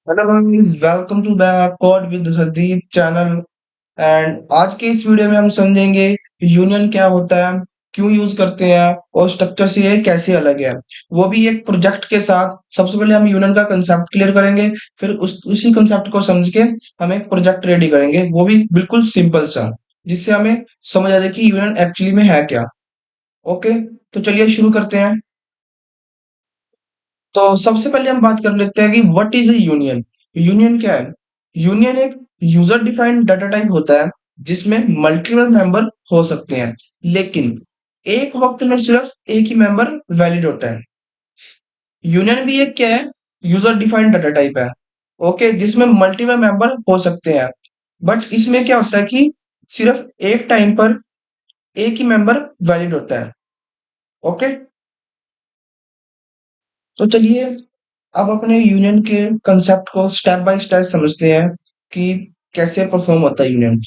Hello guys, welcome to back pod with Hardeep channel. And आज के इस वीडियो में हम समझेंगे यूनियन क्या होता है, क्यों यूज करते हैं और स्ट्रक्चर से ये कैसे अलग है। वो भी एक प्रोजेक्ट के साथ। सबसे पहले हम यूनियन का कंसेप्ट क्लियर करेंगे, फिर उसी कंसेप्ट को समझ के हम एक प्रोजेक्ट रेडी करेंगे, वो भी बिल्कुल सिंपल सा, जिससे हमें समझ आ जाए कि यूनियन एक्चुअली में है क्या। ओके, तो चलिए शुरू करते हैं। तो सबसे पहले हम बात कर लेते हैं कि what is A union. Union क्या है? यूनियन एक यूजर डिफाइंड डाटा टाइप होता है जिसमें मल्टीपल मेंबर हो सकते हैं, लेकिन एक वक्त में सिर्फ एक ही मेंबर वैलिड होता है। यूनियन भी एक क्या है? यूजर डिफाइंड डाटा टाइप है। ओके, जिसमें मल्टीपल मेंबर हो सकते हैं, बट इसमें क्या होता है कि सिर्फ एक टाइम पर एक ही मेंबर वैलिड होता है। ओके, तो चलिए अब अपने यूनियन के कंसेप्ट को स्टेप बाय स्टेप समझते हैं कि कैसे परफॉर्म होता है यूनियन।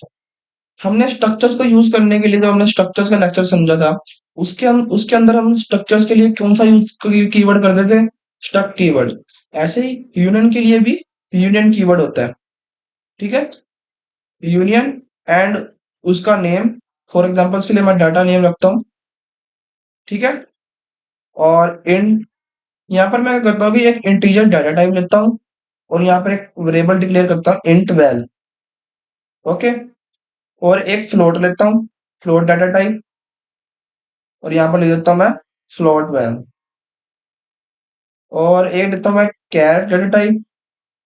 हमने स्ट्रक्चर्स को यूज करने के लिए, जब हमने स्ट्रक्चर्स का लेक्चर समझा था, उसके अंदर हम स्ट्रक्चर्स के लिए कौन सा यूज कीवर्ड करते थे? Struct keyword. ऐसे ही यूनियन के लिए भी यूनियन कीवर्ड होता है। ठीक है, यूनियन एंड उसका नेम। फॉर एग्जांपल्स के लिए मैं डाटा नेम रखता हूँ। ठीक है, और इन यहाँ पर मैं क्या करता हूँ कि एक इंटीजर डाटा टाइप लेता हूँ और यहाँ पर एक वेरिएबल डिक्लेयर करता हूँ इंट वैल। ओके, और एक फ्लोट लेता हूँ, फ्लोट डाटा टाइप, और यहाँ पर लिख देता हूँ मैं फ्लोट वैल। और एक लेता हूँ मैं कैर डाटा टाइप,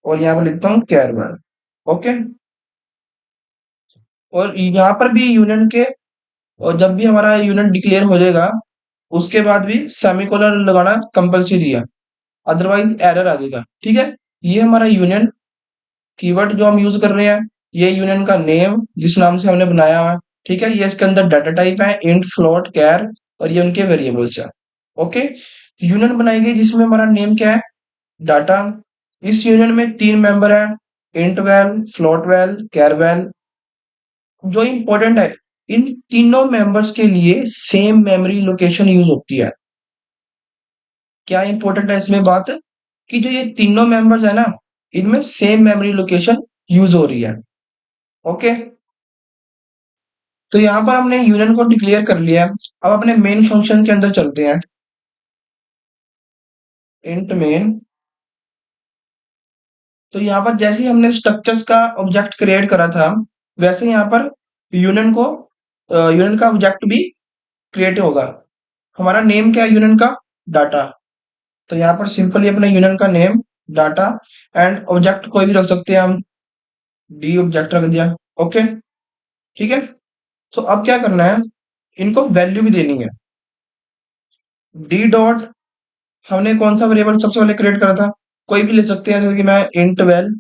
और यहाँ पर लिखता हूँ कैर वैल। ओके, और यहाँ पर भी यूनियन के, और जब भी हमारा यूनियन डिक्लेयर हो जाएगा उसके बाद भी सेमीकोलन लगाना कंपलसरी है, अदरवाइज एरर आ जाएगा। ठीक है, ये हमारा यूनियन कीवर्ड जो हम यूज कर रहे हैं, ये यूनियन का नेम जिस नाम से हमने बनाया हुआ है। ठीक है, ये इसके अंदर डाटा टाइप है इंट फ्लोट कैर, और ये उनके वेरिएबल्स है। ओके, यूनियन बनाई गई जिसमें हमारा नेम क्या है? डाटा। इस यूनियन में तीन मेंबर है, इंट वैल, फ्लोट वैल, कैर वैल। जो इंपॉर्टेंट है, इन तीनों मेंबर्स के लिए सेम मेमोरी लोकेशन यूज होती है। क्या इंपॉर्टेंट है इसमें बात, कि जो ये तीनों मेंबर्स है ना, इनमें सेम मेमोरी लोकेशन यूज हो रही है। ओके, तो यहाँ पर हमने यूनियन को डिक्लेयर कर लिया है। अब अपने मेन फंक्शन के अंदर चलते हैं। Int main. तो यहाँ पर जैसे ही हमने स्ट्रक्चर्स का ऑब्जेक्ट क्रिएट करा था, वैसे यहाँ पर यूनियन को यूनियन का ऑब्जेक्ट भी क्रिएट होगा। हमारा नेम क्या है यूनियन का? डाटा। तो यहाँ पर सिंपली अपने यूनियन का नेम डाटा, एंड ऑब्जेक्ट कोई भी रख सकते हैं हम, डी ऑब्जेक्ट रख दिया। ओके, ठीक है। तो अब क्या करना है, इनको वैल्यू भी देनी है। डी डॉट, हमने कौन सा वेरिएबल सबसे पहले क्रिएट करा था? कोई भी ले सकते हैं, जैसे कि मैं इंट वैल,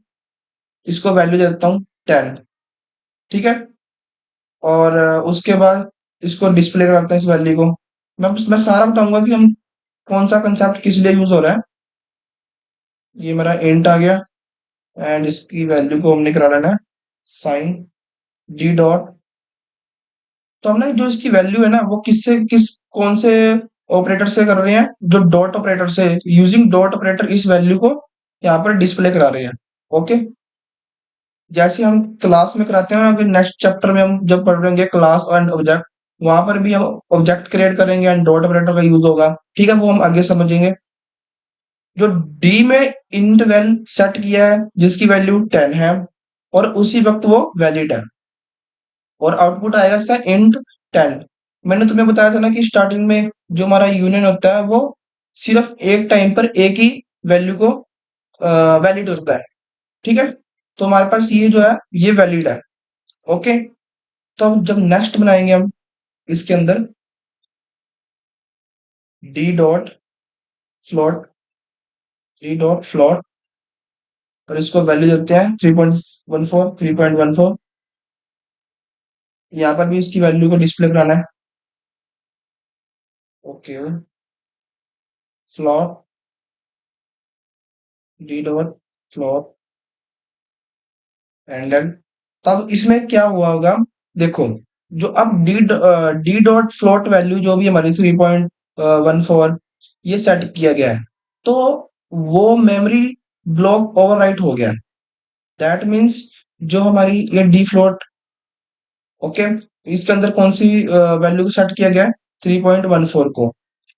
इसको वैल्यू दे देता हूँ 10। ठीक है, और उसके बाद इसको डिस्प्ले कराते हैं इस वैल्यू को। मैं सारा बताऊंगा कि हम कौन सा कंसेप्ट किस लिए यूज हो रहा है। ये मेरा इंट आ गया, एंड इसकी वैल्यू को हमने करा लेना है साइन डी डॉट। तो हमने जो इसकी वैल्यू है ना, वो किससे किस कौन से ऑपरेटर से कर रहे हैं? जो डॉट ऑपरेटर से, यूजिंग डॉट ऑपरेटर इस वैल्यू को यहाँ पर डिस्प्ले करा रहे हैं। ओके, जैसे हम क्लास में कराते हैं, अगर नेक्स्ट चैप्टर में हम जब पढ़ेंगे क्लास एंड ऑब्जेक्ट, वहां पर भी हम ऑब्जेक्ट क्रिएट करेंगे एंड डॉट ऑपरेटर का यूज होगा। ठीक है, वो हम आगे समझेंगे। जो डी में इंट वैल सेट किया है जिसकी वैल्यू 10 है, और उसी वक्त वो वैलिड है, और आउटपुट आएगा इसका इंट 10। मैंने तुम्हें बताया था ना कि स्टार्टिंग में जो हमारा यूनियन होता है वो सिर्फ एक टाइम पर एक ही वैल्यू को वैलिड होता है। ठीक है, तो हमारे पास ये जो है ये वैलिड है। ओके, तो अब जब नेक्स्ट बनाएंगे हम इसके अंदर D dot float, D dot float, और इसको वैल्यू देते हैं 3.14, 3.14। यहाँ पर भी इसकी वैल्यू को डिस्प्ले कराना है। Okay, float D dot float, and then तब इसमें क्या हुआ होगा? देखो, जो अब डी डॉट फ्लोट वैल्यू जो भी हमारी 3.14 ये सेट किया गया है, तो वो मेमोरी ब्लॉक ओवरराइट हो गया। दैट मीन्स जो हमारी ये डी फ्लोट, ओके, इसके अंदर कौन सी वैल्यू को सेट किया गया है, 3.14 को,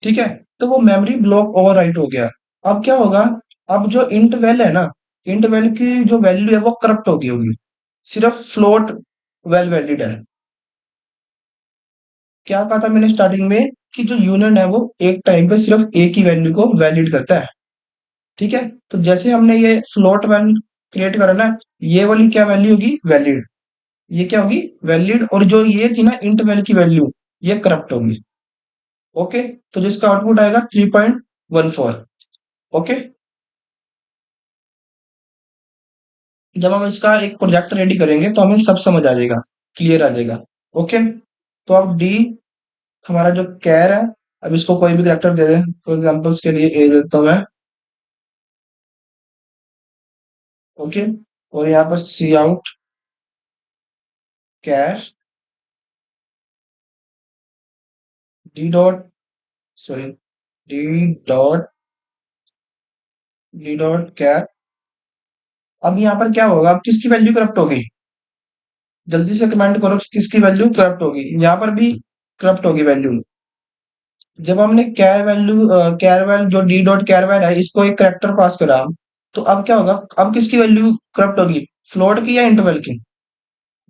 ठीक है। तो वो मेमोरी ब्लॉक ओवरराइट हो गया। अब क्या होगा, अब जो इंट वैल है ना, इंट वैल की जो वैल्यू है वो करप्ट होगी, सिर्फ फ्लोट वेल वैलिड है। क्या कहा था मैंने स्टार्टिंग में, कि जो यूनियन है वो एक टाइम पे सिर्फ एक ही वैल्यू को वैलिड करता है, ठीक है। तो जैसे हमने ये फ्लोट वैल क्रिएट करा ना, ये वाली क्या वैल्यू होगी, वैलिड, ये क्या होगी, वैलिड, और जो ये थी ना इंट वैल की वैल्यू, ये करप्ट होगी, ओके। तो जिसका आउटपुट आएगा 3.14, ओके। जब हम इसका एक प्रोजेक्ट रेडी करेंगे तो हमें सब समझ आ जाएगा, क्लियर आ जाएगा, ओके। तो अब डी हमारा जो कैर है, अब इसको कोई भी करेक्टर दे दें, फॉर एग्जाम्पल्स के लिए ए देता हूं मैं, ओके। और यहाँ पर cout car D dot, sorry, D dot D dot car. अब यहाँ पर क्या होगा, अब किसकी वैल्यू करप्ट होगी, जल्दी से कमेंट करो कि किसकी वैल्यू करप्ट होगी, यहाँ पर भी करप्ट होगी वैल्यू। जब हमने कैर वैल्यू कैरवैल जो डी डॉट कैरवैल है इसको एक करेक्टर पास करा, तो अब क्या होगा, अब किसकी वैल्यू करप्ट होगी, फ्लोट की या इंटरवल की,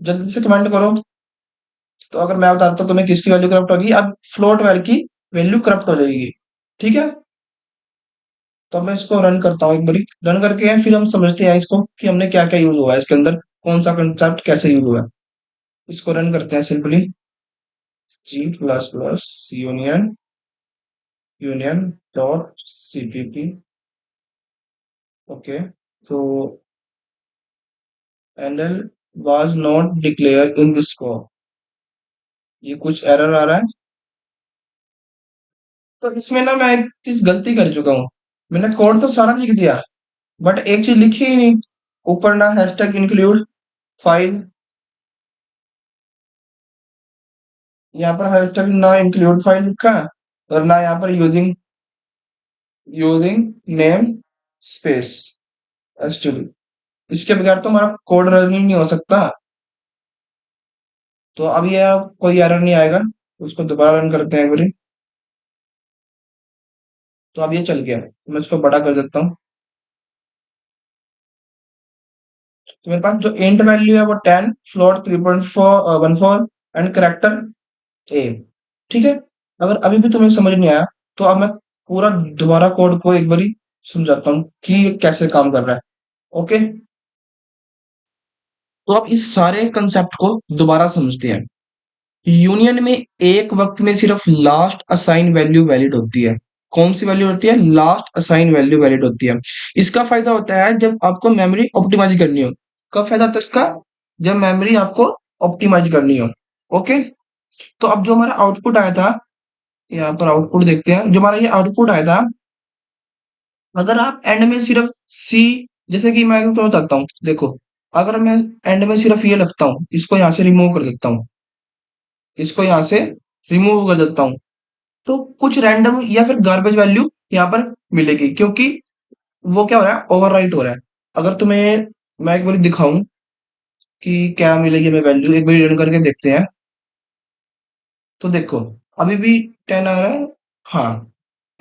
जल्दी से कमेंट करो। तो अगर मैं बताता हूँ तुम्हें किसकी वैल्यू करप्ट होगी, अब फ्लोट वैल की वैल्यू करप्ट हो जाएगी, ठीक है। तो मैं इसको रन करता हूँ एक बारी, रन करके फिर हम समझते हैं इसको कि हमने क्या क्या यूज हुआ है इसके अंदर, कौन सा कंसेप्ट कैसे यूज हुआ है। इसको रन करते हैं simply, G plus plus union union dot CPP, okay. तो endl was not declare in this scope, ये कुछ एरर आ रहा है। तो इसमें ना मैं एक चीज गलती कर चुका हूँ, मैंने कोड तो सारा लिख दिया, बट एक चीज लिखी ही नहीं, ऊपर ना हैशटैग इंक्लूड फाइल, यहाँ पर हैशटैग ना इंक्लूड फाइल लिखा है, और ना यहाँ पर using using name space STD. इसके बगैर तो हमारा कोड रन ही नहीं हो सकता। तो अब ये कोई एरर नहीं आएगा, उसको दोबारा रन करते हैं एक बारी। तो अब ये चल गया, तो मैं इसको बड़ा कर देता हूँ। तो मेरे पास जो इंट वैल्यू है वो 10, फ्लोट 3.14 एंड करेक्टर ए, ठीक है। अगर अभी भी तुम्हें समझ नहीं आया, तो अब मैं पूरा दोबारा कोड को एक बारी समझाता हूँ कि ये कैसे काम कर रहा है, ओके। तो अब इस सारे कंसेप्ट को दोबारा समझते हैं। यूनियन में एक वक्त में सिर्फ लास्ट असाइन वैल्यू वैलिड होती है। कौन सी वैल्यू होती है, लास्ट असाइन वैल्यू वैलिड होती है। इसका फायदा होता है जब आपको मेमोरी ऑप्टिमाइज करनी हो। कब फायदा होता है इसका, जब मेमोरी आपको ऑप्टिमाइज करनी हो, ओके। तो अब जो हमारा आउटपुट आया था, यहाँ पर आउटपुट देखते हैं, जो हमारा ये आउटपुट आया था, अगर आप एंड में सिर्फ सी, जैसे कि मैं क्यों बताता हूँ, देखो, अगर मैं एंड में सिर्फ ये लगता हूँ, इसको यहाँ से रिमूव कर देता हूँ, इसको यहाँ से रिमूव कर देता हूँ, तो कुछ रैंडम या फिर गार्बेज वैल्यू यहाँ पर मिलेगी, क्योंकि वो क्या हो रहा है, ओवरराइट हो रहा है। अगर तुम्हें मैं एक बार दिखाऊं कि क्या मिलेगी हमें वैल्यू, एक बार रन करके देखते हैं। तो देखो, अभी भी 10 आ रहा है, हाँ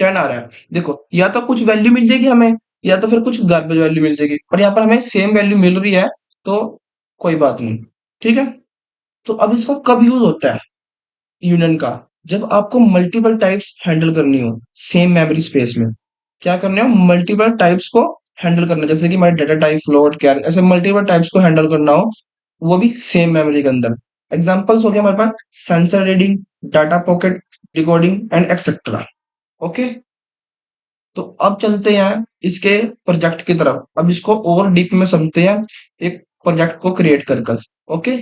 10 आ रहा है। देखो, या तो कुछ वैल्यू मिल जाएगी हमें, या तो फिर कुछ गार्बेज वैल्यू मिल जाएगी, और यहाँ पर हमें सेम वैल्यू मिल रही है, तो कोई बात नहीं, ठीक है। तो अब इसका कब यूज होता है यूनियन का, जब आपको मल्टीपल टाइप्स हैंडल करनी हो सेम मेमोरी स्पेस में। क्या करने हो, मल्टीपल टाइप्स को हैंडल करना, जैसे कि हमारे डेटा टाइप फ्लोट क्या, ऐसे मल्टीपल टाइप्स को हैंडल करना हो, वो भी सेम मेमोरी के अंदर। एग्जांपल्स हो गया हमारे पास, sensor reading, data packet, decoding and etcetera, okay. तो अब चलते हैं इसके प्रोजेक्ट की तरफ, अब इसको और डीप में समझते हैं, एक प्रोजेक्ट को क्रिएट कर, ओके।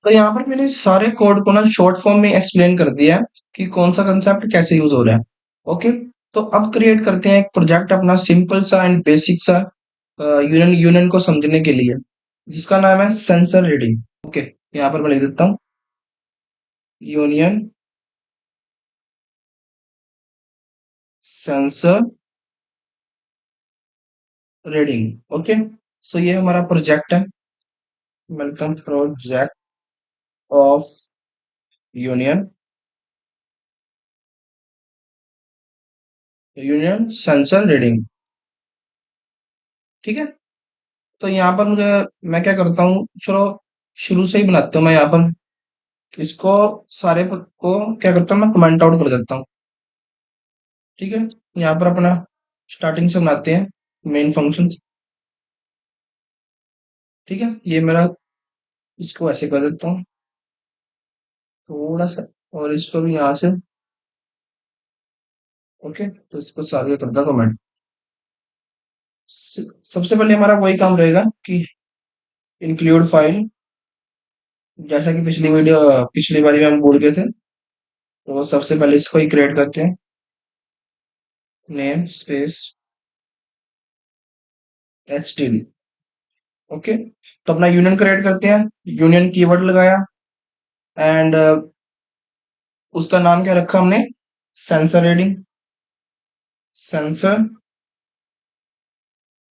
तो यहाँ पर मैंने सारे कोड को ना शॉर्ट फॉर्म में एक्सप्लेन कर दिया है कि कौन सा कंसेप्ट कैसे यूज हो रहा है, ओके। तो अब क्रिएट करते हैं एक प्रोजेक्ट अपना सिंपल सा एंड बेसिक सा, यूनियन यूनियन को समझने के लिए, जिसका नाम है सेंसर रीडिंग, ओके। यहाँ पर मैं लिख देता हूँ, यूनियन सेंसर रीडिंग। ओके, सो ये हमारा प्रोजेक्ट है। Welcome project of union, union sensor reading. ठीक है, तो यहाँ पर मुझे, मैं क्या करता हूँ, चलो शुरू से ही बनाता हूँ मैं यहाँ पर इसको, को क्या करता हूँ मैं कमेंट आउट कर देता हूँ। ठीक है, यहाँ पर अपना स्टार्टिंग से बनाते हैं मेन फंक्शन। ठीक है, ये मेरा, इसको ऐसे कर देता हूँ थोड़ा सा, और इसको भी यहाँ से। ओके, तो इसको सारे कर देता कमेंट। सबसे पहले हमारा वही काम रहेगा कि इंक्लूड फाइल, जैसा कि पिछली बारी में हम भूल गए थे, तो सबसे पहले इसको ही क्रिएट करते हैं, नेम स्पेस एचटीडी। ओके, तो अपना यूनियन क्रिएट करते हैं, यूनियन कीवर्ड लगाया, एंड उसका नाम क्या रखा हमने, सेंसर रीडिंग, सेंसर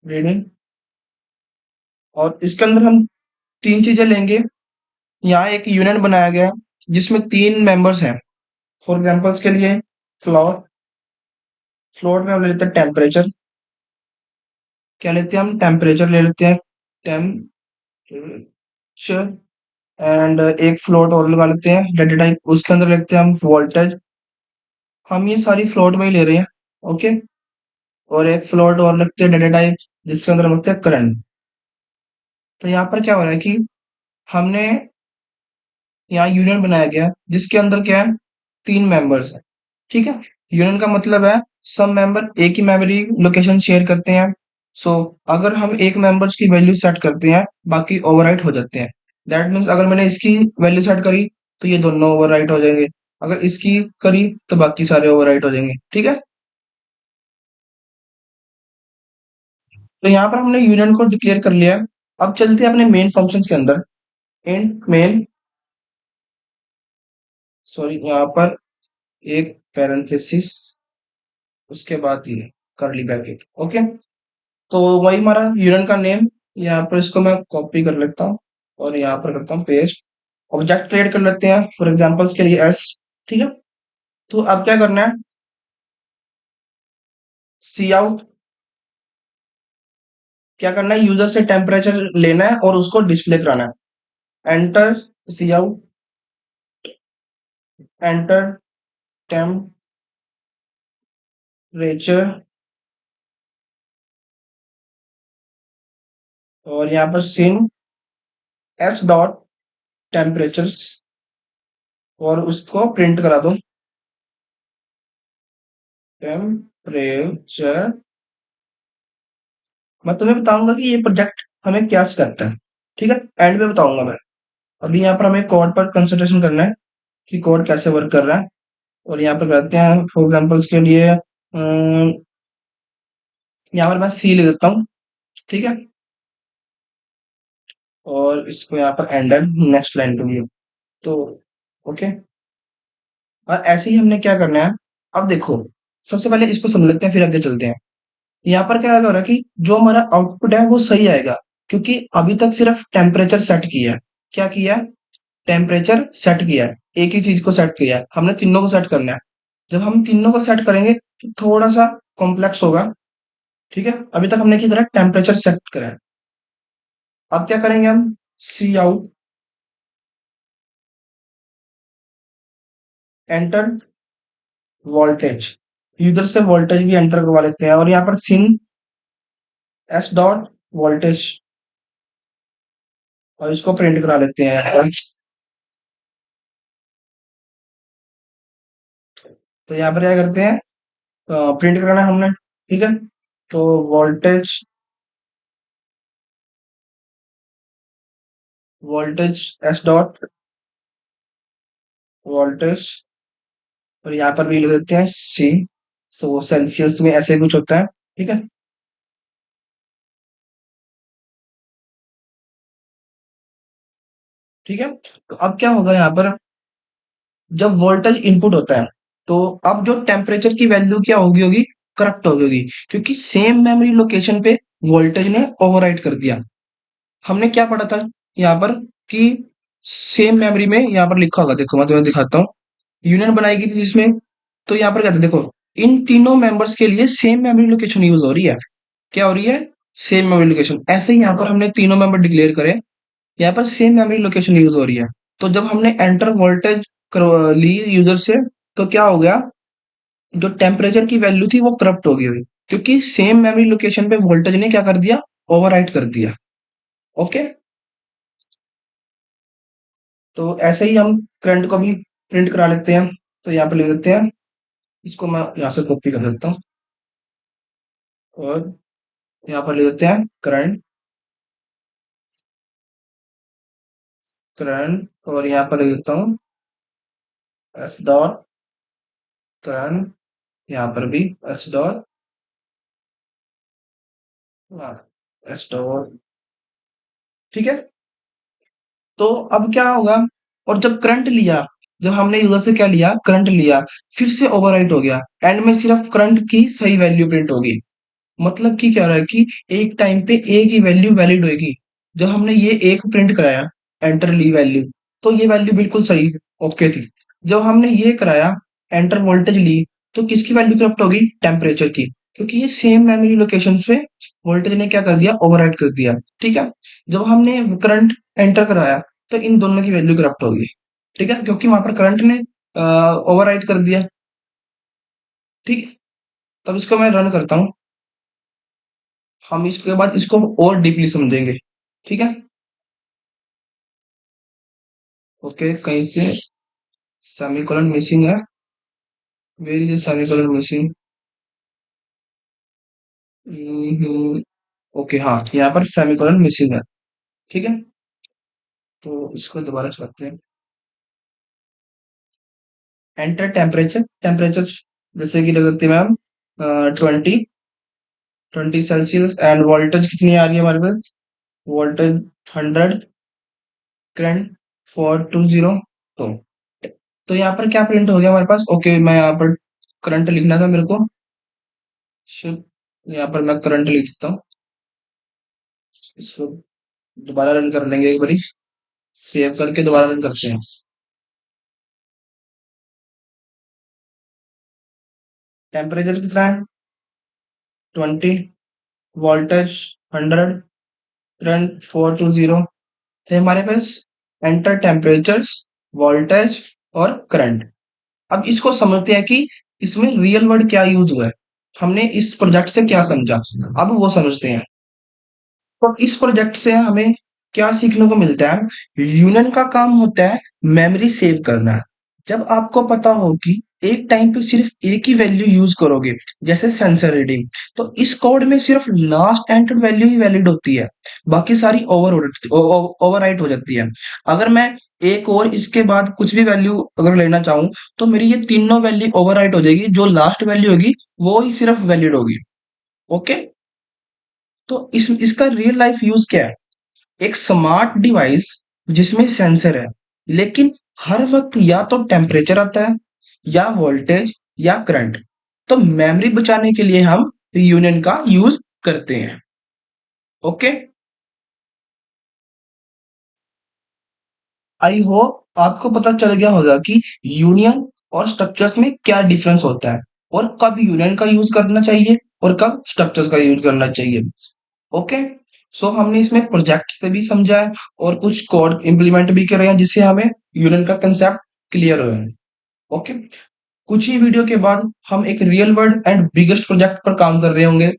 रीडिंग। और इसके अंदर हम तीन चीजें लेंगे। यहाँ एक यूनियन बनाया गया है जिसमें तीन मेंबर्स हैं। फॉर एग्जांपल्स के लिए फ्लोट, फ्लोट में हम ले लेते हैं टेम्परेचर। क्या लेते हैं हम, टेम्परेचर ले लेते हैं, टेम्परेचर। एंड एक फ्लोट और लगा लेते हैं डेटा टाइप, उसके अंदर लेते हैं हम वोल्टेज। हम ये सारी फ्लोट में ही ले रहे हैं। ओके, और एक फ्लोट और लगते हैं डेटा टाइप, जिसके अंदर हम लगते हैं करंट। तो यहाँ पर क्या हो रहा है कि हमने यहाँ यूनियन बनाया गया है, जिसके अंदर क्या है, तीन मेंबर्स है। ठीक है, यूनियन का मतलब है सब मेंबर एक ही मेमोरी लोकेशन शेयर करते हैं। सो अगर हम एक मेंबर्स की वैल्यू सेट करते हैं, बाकी ओवरराइट हो जाते हैं। दैट मीन्स अगर मैंने इसकी वैल्यू सेट करी तो ये दोनों ओवरराइट हो जाएंगे, अगर इसकी करी तो बाकी सारे ओवरराइट हो जाएंगे। ठीक है, तो यहाँ पर हमने यूनियन को डिक्लेयर कर लिया है। अब चलते हैं अपने मेन फंक्शंस के अंदर। इंट मेन, सॉरी यहाँ पर एक पैरेंथेसिस, उसके बाद ये करली ब्रैकेट। ओके, तो वही हमारा यूनियन का नेम। यहाँ पर इसको मैं कॉपी कर लेता हूँ और यहाँ पर करता हूँ पेस्ट। ऑब्जेक्ट क्रिएट कर लेते हैं फॉर एग्जांपल्स के लिए एस। ठीक है, तो अब क्या करना है, सी आउट, क्या करना है, यूजर से टेम्परेचर लेना है और उसको डिस्प्ले कराना है। एंटर सी आउट, एंटर टेम्परेचर, और यहाँ पर सिन एस डॉट टेम्परेचर्स, और उसको प्रिंट करा दो, टेम्परेचर। मैं तुम्हें बताऊंगा कि ये प्रोजेक्ट हमें क्या करता है। ठीक है, एंड में बताऊंगा मैं। अभी यहाँ पर हमें कोड पर कंसंट्रेशन करना है कि कोड कैसे वर्क कर रहा है। और यहाँ पर करते हैं फॉर एग्जांपल्स के लिए, यहाँ पर मैं सी ले देता हूँ। ठीक है, और इसको यहाँ पर एंडर नेक्स्ट लाइन के लिए, तो ओके। और ऐसे ही हमने क्या करना है, अब देखो, सबसे पहले इसको समझ लेते हैं फिर आगे चलते हैं। यहाँ पर क्या हो रहा है कि जो हमारा आउटपुट है वो सही आएगा, क्योंकि अभी तक सिर्फ टेम्परेचर सेट किया है। क्या किया है, टेम्परेचर सेट किया है, एक ही चीज को सेट किया है, हमने तीनों को सेट करना है। जब हम तीनों को सेट करेंगे तो थोड़ा सा कॉम्प्लेक्स होगा। ठीक है, अभी तक हमने क्या करा, टेम्परेचर सेट करा है। अब क्या करेंगे हम, सी आउट, एंटर वोल्टेज, इधर से वोल्टेज भी एंटर करवा लेते हैं, और यहाँ पर सिन एस डॉट वोल्टेज, और इसको प्रिंट करा लेते हैं। तो यहाँ पर क्या करते हैं, प्रिंट कराना है हमने। ठीक है, तो voltage, voltage S dot voltage, और यहाँ पर भी लिख देते हैं सी। सो सेल्सियस में ऐसे कुछ होता है। ठीक है, ठीक है, तो अब क्या होगा यहाँ पर, जब वोल्टेज इनपुट होता है तो अब जो टेम्परेचर की वैल्यू क्या होगी होगी, करप्ट होगी, क्योंकि सेम मेमोरी लोकेशन पे वोल्टेज ने ओवरराइट कर दिया। हमने क्या पढ़ा था यहाँ पर कि सेम मेमोरी में यहाँ पर लिखा होगा, देखो मैं तुम्हें दिखाता हूँ। यूनियन बनाई गई थी जिसमें, तो यहाँ पर कहते हैं देखो, इन तीनों मेंबर्स के लिए सेम मेमोरी लोकेशन यूज हो रही है। क्या हो रही है? Same memory location. ऐसे ही यहाँ पर हमने तीनों मेंबर डिक्लेयर करे, यहाँ पर सेम मेमोरी लोकेशन यूज हो रही है। तो जब हमने एंटर वोल्टेज ली यूजर से, तो क्या हो गया, जो टेम्परेचर की वैल्यू थी वो करप्ट हो गई हुई, क्योंकि सेम मेमोरी लोकेशन पे वोल्टेज ने क्या कर दिया, ओवरराइट कर दिया। ओके, तो ऐसे ही हम करंट को भी प्रिंट करा लेते हैं। तो यहाँ पे लिख देते हैं, इसको मैं यहाँ से कॉपी कर देता हूँ, और यहाँ पर लिख देते हैं करंट, करंट, और यहाँ पर लिख देता हूँ एस डॉट करंट, यहाँ पर भी एस डॉट, एस डॉट। ठीक है, तो अब क्या होगा, और जब करंट लिया, जब हमने यूजर से क्या लिया, करंट लिया, फिर से ओवरराइट हो गया, एंड में सिर्फ करंट की सही वैल्यू प्रिंट होगी। मतलब कि क्या रहा है कि एक टाइम पे एक ही वैल्यू वैलिड होगी। जब हमने ये एक प्रिंट कराया, एंटर ली वैल्यू, तो ये वैल्यू बिल्कुल सही, ओके थी। जब हमने ये कराया, एंटर वोल्टेज ली, तो किसकी वैल्यू करप्ट होगी, टेम्परेचर की, क्योंकि ये सेम मेमोरी लोकेशन पे वोल्टेज ने क्या कर दिया, ओवरराइट कर दिया। ठीक है, जब हमने करंट एंटर कराया, तो इन दोनों की वैल्यू करप्ट होगी। ठीक है, क्योंकि वहां पर करंट ने ओवरराइट कर दिया। ठीक है, तब इसको मैं रन करता हूँ, हम इसके बाद इसको और डीपली समझेंगे। ठीक है, ओके, कहीं से सेमीकोलन मिसिंग है, where is semicolon missing. Okay, हाँ, यहाँ पर सेमीकोलन मिसिंग है। ठीक है, तो इसको दोबारा चलाते हैं। एंटर टेम्परेचर, टेम्परेचर जैसे कि लग सकते हैं मैम 20 सेल्सियस, एंड वोल्टेज कितनी आ रही है हमारे पास, वोल्टेज 100, करंट 420। तो तो यहाँ पर क्या प्रिंट हो गया हमारे पास, ओके, मैं यहाँ पर करंट लिखना था मेरे को, शुभ, यहाँ पर मैं करंट लिख देता हूँ। इसको दोबारा रन कर लेंगे एक बारी, सेव करके दोबारा रन करते हैं। टेम्परेचर कितना है, 20, वोल्टेज 100, करंट 420। तो हमारे पास एंटर टेम्परेचर्स, वोल्टेज और करंट। अब इसको समझते हैं कि इसमें रियल वर्ड क्या यूज हुआ है, हमने इस प्रोजेक्ट से क्या समझा, अब वो समझते हैं। तो इस प्रोजेक्ट से हमें क्या सीखने को मिलता है, यूनियन का काम होता है मेमोरी सेव करना। जब आपको पता हो कि एक टाइम पे सिर्फ एक ही वैल्यू यूज करोगे, जैसे सेंसर रीडिंग, तो इस कोड में सिर्फ लास्ट एंटर्ड वैल्यू ही वैलिड होती है, बाकी सारी ओवरराइट हो जाती है। अगर मैं एक और इसके बाद कुछ भी वैल्यू अगर लेना चाहूँ, तो मेरी ये तीनों वैल्यू ओवरराइट हो जाएगी, जो लास्ट वैल्यू होगी वो ही सिर्फ वैलिड होगी। ओके, तो इस इसका रियल लाइफ यूज क्या है, एक स्मार्ट डिवाइस जिसमें सेंसर है, लेकिन हर वक्त या तो टेम्परेचर आता है, या वोल्टेज, या करंट। तो मेमोरी बचाने के लिए हम यूनियन का यूज करते हैं। ओके, आई होप आपको पता चल गया होगा कि यूनियन और स्ट्रक्चर्स में क्या डिफरेंस होता है, और कब यूनियन का यूज करना चाहिए और कब स्ट्रक्चर्स का यूज करना चाहिए। ओके, सो हमने इसमें प्रोजेक्ट से भी समझा है, और कुछ कोड इंप्लीमेंट भी कर रहे हैं, जिससे हमें यूनियन का कंसेप्ट क्लियर हो है। ओके, कुछ ही वीडियो के बाद हम एक real world and biggest project पर काम कर रहे होंगे।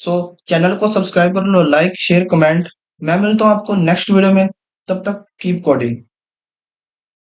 सो चैनल को सब्सक्राइब कर लो, लाइक शेयर कमेंट। मैं मिलता हूँ आपको नेक्स्ट वीडियो में, तब तक कीप कोडिंग।